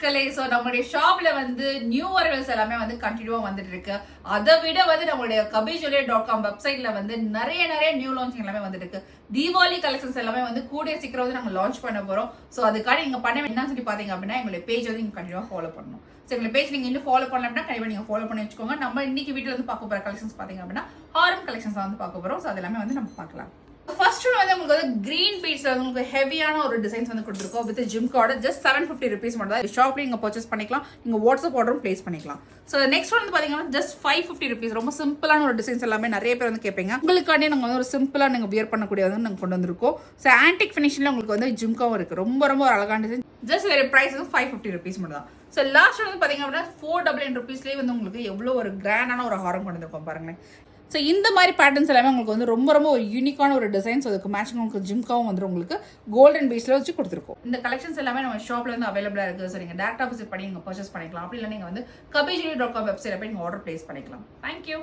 மக்களே, சோ நம்மளுடைய ஷாப்ல வந்து நியூ அரைவல்ஸ் எல்லாமே வந்து கண்டினியூவா வந்துட்டு இருக்கு. அதை விட வந்து நம்மளுடைய kabijewelry.com வெப்சைட்ல வந்து நிறைய நியூ லான்ச்சிங் எல்லாமே வந்துட்டு இருக்கு. தீபாவளி கலெக்ஷன்ஸ் எல்லாமே வந்து கூடிய சீக்கிரம் வந்து நாங்க லான்ச் பண்ண போறோம். சோ அதுக்காக நீங்க பண்ண என்னன்னு சொல்லி பாத்தீங்க அப்படின்னா எங்களுடைய பேஜ் வந்து நீங்க கண்டினியூவா ஃபாலோ பண்ணணும். சோ எங்களுடைய பேஜ் நீங்க இன்னும் ஃபாலோ பண்ணல அப்படின்னா கண்டிப்பா நீங்க ஃபாலோ பண்ணி வச்சுக்கோங்க. நம்ம இன்னைக்கு வீட்டுல வந்து பார்க்க போற கலெக்ஷன்ஸ் பாத்தீங்க அப்படின்னா ஹாரம் கலெக்ஷன்ஸ் வந்து பார்க்க போறோம். சோ அது எல்லாமே வந்து நம்ம பார்க்கலாம். ஃபர்ஸ்ட் வந்து உங்களுக்கு வந்து கிரீன் பீட்ஸ்ல வந்து உங்களுக்கு ஹெவியான ஒரு டிசைன்ஸ் வந்து கொடுத்துருக்கோம் with gym card. Just 750 rupees மட்டும் தான். ஷாப்ல நீங்க பர்ச்சேஸ் பண்ணிக்கலாம். நீங்க வாட்ஸ்அப் ஆர்டரும் பிளேஸ் பண்ணிக்கலாம். ஸோ நெக்ஸ்ட் வந்து பாத்தீங்கன்னா ஜஸ்ட் 550 rupees. ரொம்ப சிம்பிளான ஒரு டிசைன்ஸ் எல்லாமே நிறைய பேர் வந்து கேட்பீங்க. உங்களுக்காண்டி நாங்கள் வந்து ஒரு சிம்பிளா நீங்க வியர் பண்ணக்கூடிய வந்து நாங்கள் கொண்டு வந்திருக்கோம். ஸோ ஆன்டிக் ஃபினிஷ்ல உங்களுக்கு வந்து ஜிம்காவும் இருக்கு. ரொம்ப ஒரு அழகான டிசைன். ஜஸ்ட் வேற பிரைஸ் வந்து 550 rupees மட்டும் தான். ஸோ லாஸ்ட் வந்து பாத்தீங்க அப்படின்னா 499 rupeesலேயே வந்து உங்களுக்கு எவ்வளோ ஒரு கிராண்டான ஒரு ஹாரம் கொண்டு வந்திருக்கோம் பாருங்களேன். ஸோ இந்த மாதிரி பேட்டர்ன்ஸ் எல்லாமே உங்களுக்கு வந்து ரொம்ப ஒரு யூனிக்கான ஒரு டிசைன்ஸ். அதுக்கு மேட்சிங் உங்களுக்கு ஜிம்காவும் வந்து உங்களுக்கு கோல்டன் பீஸ்ல வச்சு கொடுத்துருக்கோம். இந்த கலெக்ஷன்ஸ் எல்லாமே நம்ம ஷாப்ல வந்து அவைலபிளா இருக்கு. ஸோ நீங்க டேரக்டா விசிட் பண்ணி நீங்க பர்ச்சேஸ் பண்ணிக்கலாம். அப்படி இல்லை நீங்க வந்து kabijewelry.com வெப்சைட்ல போய் நீங்க ஆர்டர் பிளேஸ் பண்ணிக்கலாம். தேங்க்யூ.